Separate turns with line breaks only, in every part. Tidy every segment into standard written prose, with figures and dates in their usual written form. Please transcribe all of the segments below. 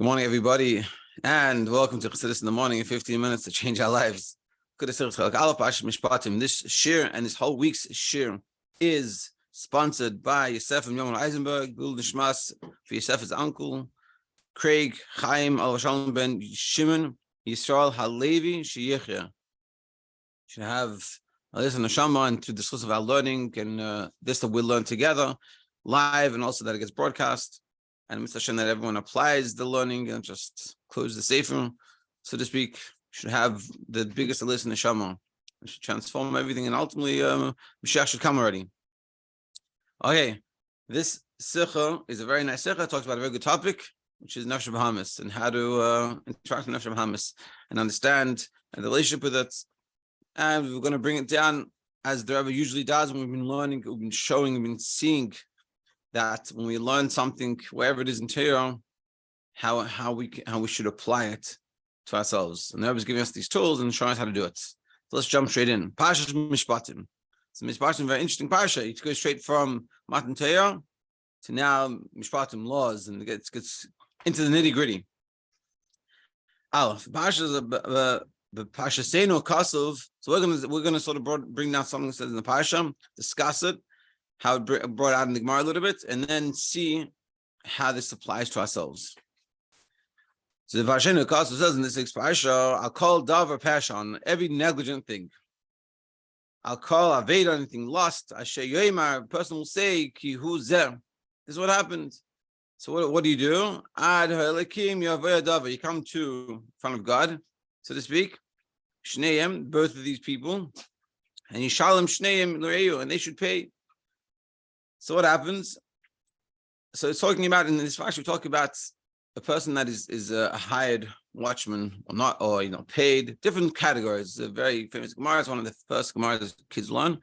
Good morning, everybody, and welcome to Chassidus in the morning in 15 minutes to change our lives. This Shiur and this whole week's Shiur is sponsored by Yosef and Yom Eisenberg, Gul Nishmas for Yosef's uncle, Craig Chaim Al Shalom ben Shimon Yisrael Halevi Sheyichya. Should have a listen to Shama and to discuss about learning and this that we'll learn together live and also that it gets broadcast. And Mr. Hashem, that everyone applies the learning and just close the sefer, so to speak, should have the biggest list in the Shama. It should transform everything, and ultimately, Mashiach should come already. Okay, this sikha is a very nice sikha. It talks about a very good topic, which is Nefesh Bahamis, and how to interact with Nefesh Bahamis and understand the relationship with it. And we're going to bring it down as the Rebbe usually does when we've been learning, we've been showing, we've been seeing that when we learn something, wherever it is in Torah, how we should apply it to ourselves. And the Rebbe is giving us these tools and showing us how to do it. So let's jump straight in. Parsha Mishpatim. So Mishpatim is a very interesting parsha. It goes straight from Matan Torah to now Mishpatim laws, and it gets into the nitty gritty. Aleph. Parsha is the parsha Seino Kasov. So we're gonna sort of bring down something that says in the parsha, discuss it, how it brought out in the Gemara a little bit, and then see how this applies to ourselves. So the Parsha Kasov says in this parsha, I'll call davar pasha on every negligent thing. I'll call aveda anything lost. Asher yoimar, a person will say, ki hu zeh. This is what happened. So what do you do? Ad ha'elakim yaveh davar. You come to in front of God, so to speak. Shneim, both of these people, and yishalem shneim l'reiyu, and they should pay. So what happens? So it's talking about, in this fact, we talk about a person that is a hired watchman or not, or paid. Different categories. It's a very famous Gemara. It's one of the first Gemaras kids learn.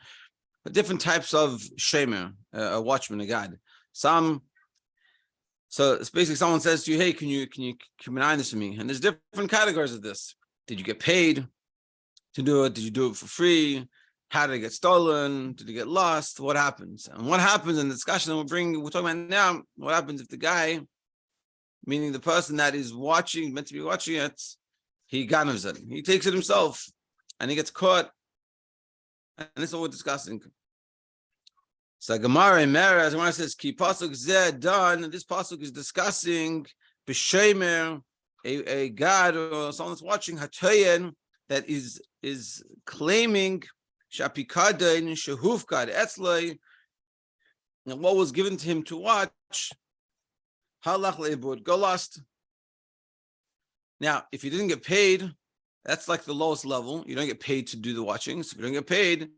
But different types of shomer, a watchman, a guide. So it's basically someone says to you, "Hey, can you keep an eye on this for me?" And there's different categories of this. Did you get paid to do it? Did you do it for free? How did it get stolen? Did it get lost? What happens? And what happens in the discussion that we're talking about now, what happens if the guy, meaning the person that is meant to be watching it, he ganavs it. He takes it himself and he gets caught. And this is what we're discussing. So Gemara in Mera, as Gemara says, Ki pasuk zeh done, and this pasuk is discussing b'shomer, a god or someone that's watching hatoyen that is claiming Shapikadain Shehufkad Etzlai, and what was given to him to watch, Halach Leibud, go lost. Now, if you didn't get paid, that's like the lowest level. You don't get paid to do the watching. So if you don't get paid,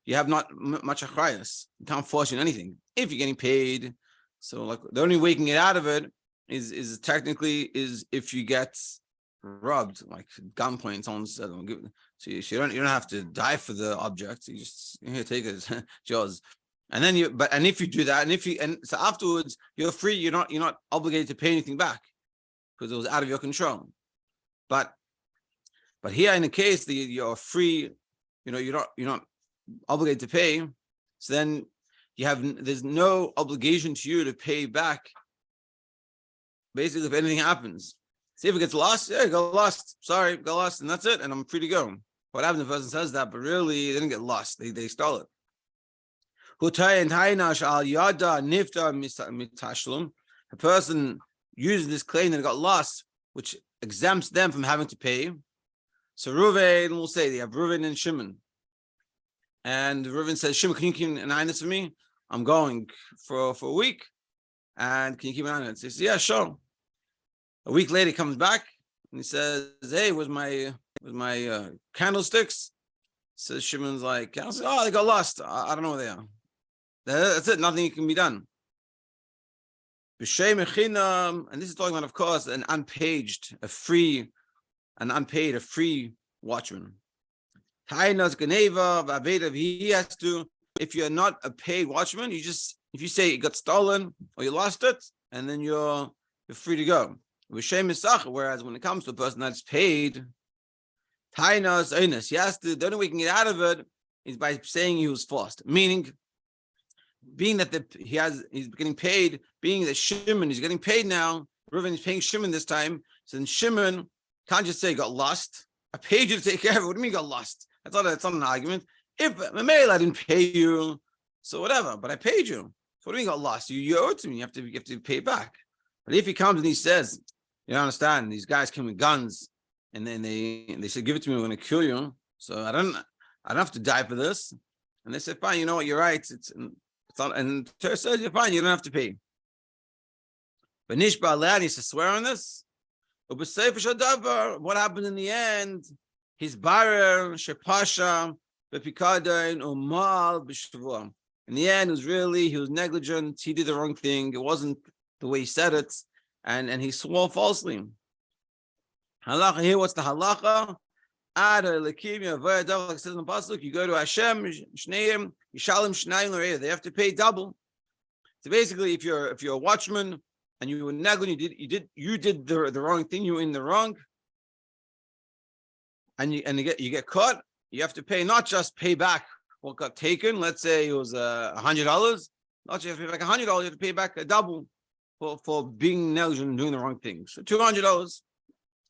you have not much achrayus. You can't force you on anything. If you're getting paid, so like the only way you can get out of it is technically if you get robbed, like gunpoint. Someone said, so you don't have to die for the object. You just take it, it's yours. And then if you do that, and so afterwards you're free. You're not obligated to pay anything back because it was out of your control. But here in the case that you're free, you're not obligated to pay. So then there's no obligation to you to pay back. Basically, if anything happens. See if it gets lost, go lost. Sorry, go lost, and that's it, and I'm free to go. What happens if the person says that, but really they didn't get lost, they stole it. A person uses this claim that it got lost, which exempts them from having to pay. So Reuven will say, they have Reuven and Shimon. And Reuven says, Shimon, can you keep an eye on this for me? I'm going for a week, and can you keep an eye on it? So he says, yeah, sure. A week later, he comes back and he says, "Hey, where's my candlesticks?" Says Shimon's like, "Oh, they got lost. I don't know where they are." That's it. Nothing can be done. And this is talking about, of course, a free watchman. He has to. If you're not a paid watchman, if you say it got stolen or you lost it, and then you're free to go. Whereas when it comes to a person that's paid, he has to, the only way he can get out of it is by saying he was forced. Meaning, being that he's getting paid, being that Shimon is getting paid now, Reuven is paying Shimon this time. So then Shimon can't just say got lost. I paid you to take care of it. What do you mean got lost? That's not an argument. If Mamel, I didn't pay you, so whatever, but I paid you. So what do you mean got lost? You owe it to me. You have to pay it back. But if he comes and he says, you don't understand, these guys came with guns, and then they said, give it to me, we're gonna kill you. So I don't have to die for this. And they said, fine, you know what, you're right. It's not, and Torah says you're fine, you don't have to pay. But Nishba Leah needs to swear on this. What happened in the end? His barer, Shepasha, Bepikadain, Umal, B'Shavua. In the end, he was negligent, he did the wrong thing, it wasn't the way he said it, and he swore falsely. Halacha here, what's the halacha? Like it says in the pasuk, you go to Hashem, Shneim, Yishalim Shnayim L'Reya. They have to pay double. So basically, if you're a watchman and you were negligent, you did the wrong thing, you were in the wrong, and you get caught, you have to pay, not just pay back what got taken. Let's say it was $100. Not just pay back $100, you have to pay back a double for being negligent and doing the wrong thing. So $200.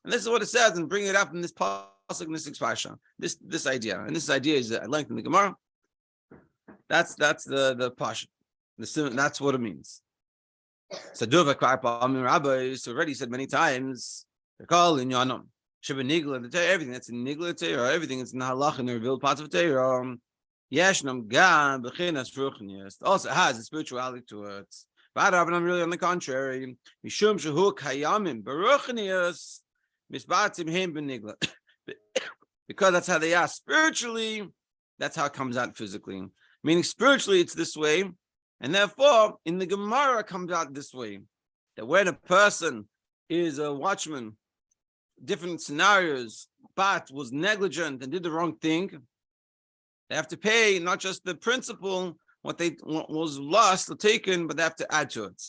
And this is what it says, and bring it up in this pasuk in this parsha. This idea, and this idea is at length in the Gemara. That's the parsha. That's what it means. So rabbis already said many times. They're called in Yanam. Everything that's in Nigla or everything that's in the halach and the revealed parts of Torah. Yeshnam gam b'chinas ruchnius. Also has a spirituality to it. But I'm really on the contrary. Mishum shehu kayamim beruchnius Mishpatim heim b'nigla. Because that's how they are spiritually. That's how it comes out physically. Meaning spiritually, it's this way, and therefore in the Gemara it comes out this way. That when a person is a watchman, different scenarios, but was negligent and did the wrong thing, they have to pay not just the principal, what was lost or taken, but they have to add to it.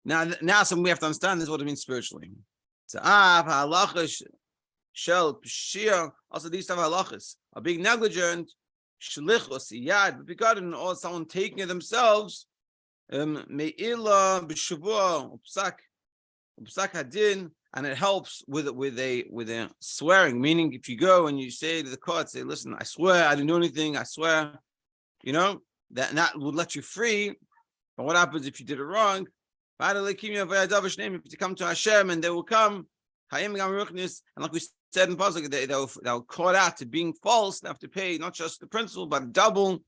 Now, some we have to understand this is what it means spiritually. So, also these type of halachas are being negligent, shlichus yad, or someone taking it themselves, me'ila b'shavua upsak hadin, and it helps with a swearing. Meaning, if you go and you say to the court, say, "Listen, I swear I didn't do anything. I swear," that would let you free. But what happens if you did it wrong? If you come to Hashem, and they will come, and like we said in Pasuk, they'll caught out to being false. They have to pay not just the principal, but double.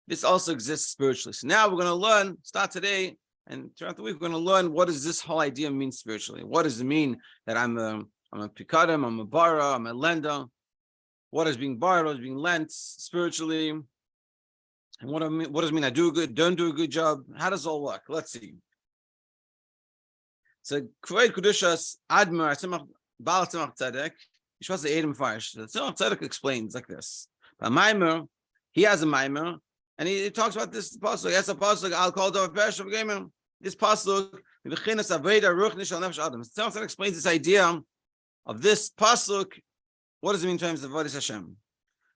This also exists spiritually. So now we're going to start today, and throughout the week, we're going to learn what does this whole idea mean spiritually. What does it mean that I'm a pikadim, I'm a bara, I'm a lender? What is being borrowed? What is being lent spiritually? And what does it mean I don't do a good job? How does it all work? Let's see. So Kvod Kedushas Admar Baal Tzemach Tzedek, Yishvas the Edom Farish. The Tzemach Tzedek explains like this. But Maimer, he has a Maimer, and he talks about this pasuk. Yes, a pasuk. I'll call it a Pershim Gamer. This pasuk, V'chinas Aveda Ruch Nishal Nefesh Adam. Tzemach Tzedek explains this idea of this pasuk. What does it mean in terms of Avodas Hashem?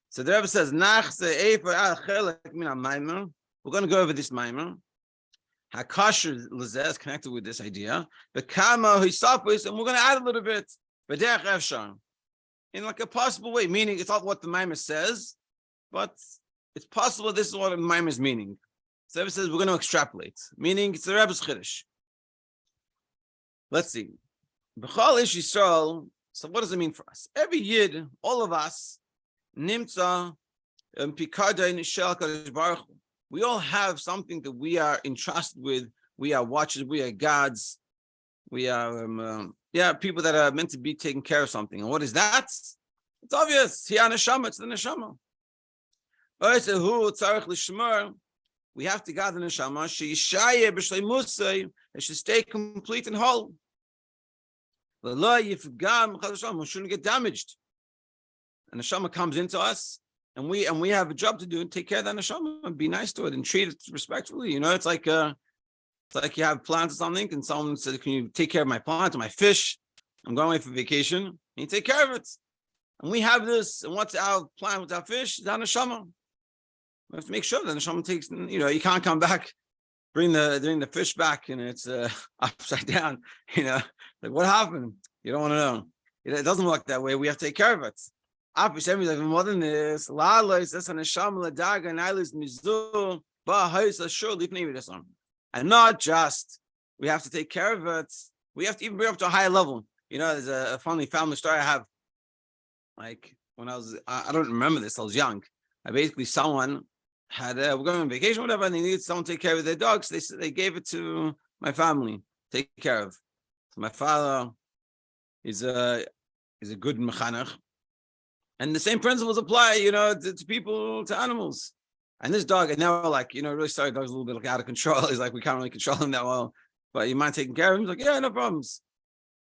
So the Rebbe says, Nach Se Eifer Al Chelek Min HaMaimer. We're going to go over this Maimer. Hakasher Lezeh is connected with this idea. The Kama Hisapis, and we're going to add a little bit. B'derech Efshar, in like a possible way, meaning it's not what the Maimer says, but it's possible this is what the Maimer is meaning. So it says we're going to extrapolate, meaning it's the Rebbe's Chiddush. Let's see. B'chol Ish Yisrael. So what does it mean for us? Every Yid, all of us, Nimtza Pikadein Shel Kadosh Baruch Hu. We all have something that we are entrusted with. We are watchers. We are gods. We are people that are meant to be taking care of something. And what is that? It's obvious. It's the neshama. We have to guard the neshama. It should stay complete and whole. We shouldn't get damaged. And the neshama comes into us. And we have a job to do and take care of that neshama and be nice to it and treat it respectfully. It's like you have plants or something, and someone says, "Can you take care of my plant or my fish? I'm going away for vacation." And you take care of it. And we have this. And what's our plant? What's our fish? It's our neshama. We have to make sure that the neshama takes. You can't come back, bring the fish back and it's upside down. Like what happened? You don't want to know. It doesn't work that way. We have to take care of it. Like more than this, and not just we have to take care of it. We have to even bring it up to a higher level. There's a funny family story I have. Like when I don't remember this. I was young. Basically someone had we're going on vacation, whatever, and they needed someone to take care of their dogs. They gave it to my family, take care of. So my father is a good mechanech, and the same principles apply, to people, to animals. And this dog, and now like, really sorry, dog's a little bit like out of control. He's like, we can't really control him that well, but you mind taking care of him? He's like, yeah, no problems.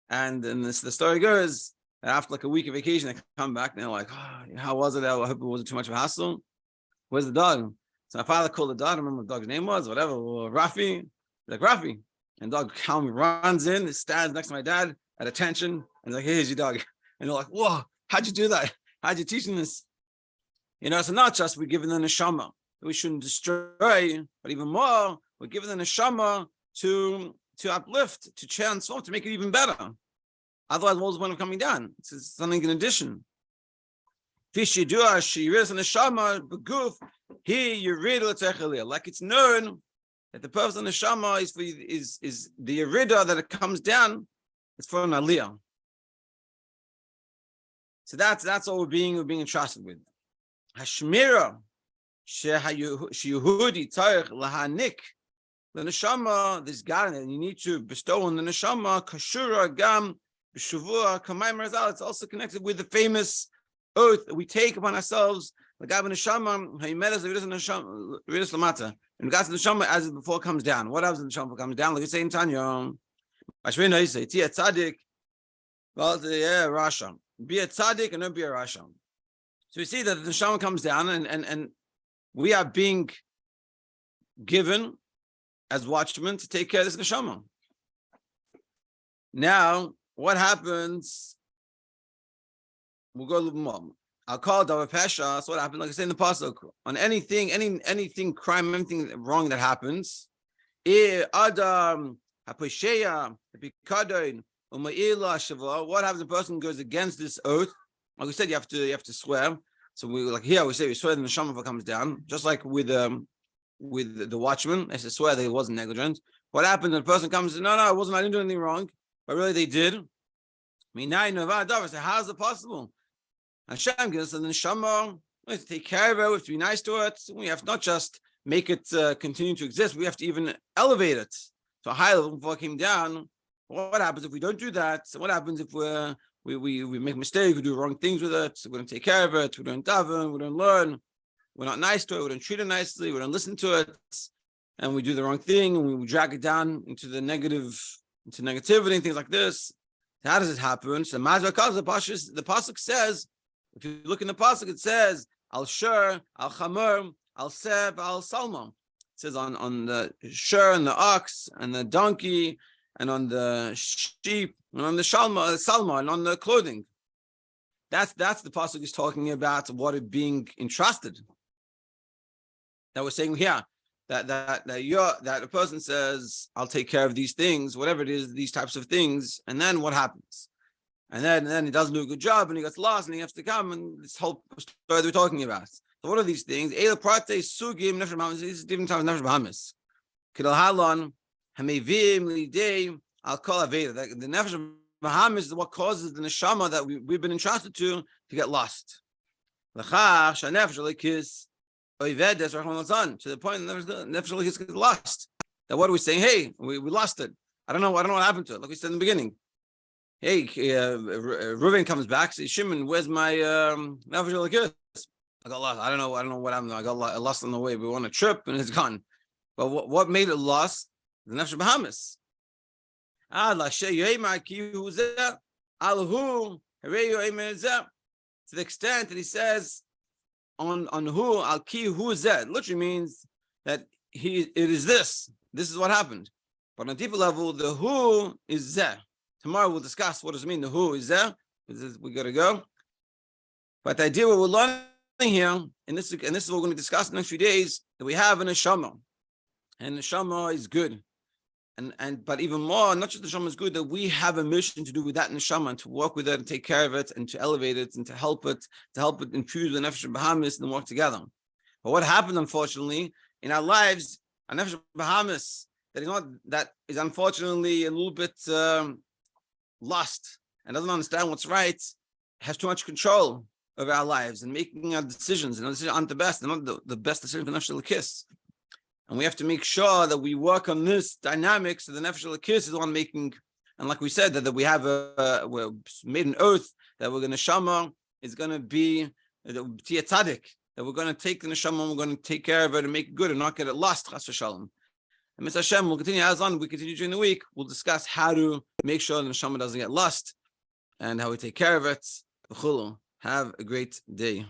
And then the story goes, after like a week of vacation, they come back and they're like, oh, how was it? I hope it wasn't too much of a hassle. Where's the dog? So my father called the dog. I don't remember what the dog's name was, whatever. Rafi. He's like, Rafi. And the dog calmly runs in, stands next to my dad at attention, and he's like, hey, here's your dog. And they're like, whoa, how'd you do that? How'd you teach him this? So not just we're giving the neshama that we shouldn't destroy, but even more, we're giving the neshama to uplift, to transform, to make it even better. Otherwise, what was the point of coming down? It's something in addition. Like it's known that the purpose of the neshama is the yerida that it comes down. It's for an aliyah. So that's what we're being entrusted with. Hashmira sheyehudi tzarich lahanik the neshama. This God that you need to bestow on the neshama. Kashura gam b'shavua kamayim razal. It's also connected with the famous oath that we take upon ourselves. The God of neshama, hayimedas neshama, redas lamata. And regards to the neshama as it before comes down. What happens when the neshama comes down? Like you say in Tanya, Ashwina you say tia tzaddik. Well, yeah, Rasha. Be a tzaddik and don't be a rasha. So we see that the neshama comes down and we are being given as watchmen to take care of this neshama. Now, what happens? We'll go a little more. I'll call davar pesha. So what happens? Like I say in the pasuk, on anything crime, anything wrong that happens, adam haposheya pikadon. What happens if a person goes against this oath? Like we said, you have to swear. So we we say we swear the neshama comes down, just like with the watchman. They said swear that he wasn't negligent. What happens when a person comes and no, I didn't do anything wrong, but really they did. So how is it possible? Hashem gives us the neshama. We have to take care of it. We have to be nice to it. We have to not just make it continue to exist. We have to even elevate it to a higher level before it came down. What happens if we don't do that? What happens if we make mistakes, we do wrong things with it, we don't take care of it, we don't daven, we don't learn, we're not nice to it, we don't treat it nicely, we don't listen to it, and we do the wrong thing, and we drag it down into the negativity and things like this. How does it happen? So the pasuk says, if you look in the pasuk, it says, al shur, al chamer, al seb, al salma. It says on the shur and the ox and the donkey, and on the sheep, and on the salma, and on the clothing. That's the pasuk is talking about what is being entrusted. That we're saying here that a person says, "I'll take care of these things, whatever it is, these types of things," and then what happens? And then he doesn't do a good job, and he gets lost, and he has to come, and this whole story that we're talking about. So what are these things? These different types of nefesh bahamis. Kidal halon. I'll call Aveda. The nefesh of Baham is what causes the neshama that we've been entrusted to get lost. To the point that the nefesh gets lost. That what are we saying? Hey, we lost it. I don't know what happened to it. Like we said in the beginning. Hey, Reuven comes back. Says, Shimon, where's my nefesh? I got lost. I don't know what happened. I got lost on the way. We were on a trip and it's gone. But what made it lost? The nefesh of Bahamas. To the extent that he says on who al ki who is that literally means that it is this. This is what happened. But on a deeper level, the who is there. Tomorrow we'll discuss what does it mean. The who is there. We gotta go. But the idea what we're learning here, and this is what we're going to discuss in the next few days, that we have an neshama. and the neshama is good. But even more, not just the neshama is good, that we have a mission to do with that neshama and to work with it and take care of it and to elevate it and to help it infuse the nefesh Bahamis and work together. But what happened, unfortunately, in our lives, our nefesh Bahamis that is unfortunately a little bit lost and doesn't understand what's right, has too much control over our lives and making our decisions, and our decisions aren't the best. They're not the best decision for nefesh Elokis. And we have to make sure that we work on this dynamic so the nefesh Elokis is the one making. And like we said, that we have we're made an oath that we're going to neshama is going to be tia tzaddik, that we're going to take the neshama and we're going to take care of it and make it good and not get it lost. Chas v'shalom. And Mr. Hashem, we'll continue as on. We continue during the week. We'll discuss how to make sure the neshama doesn't get lost and how we take care of it. Have a great day.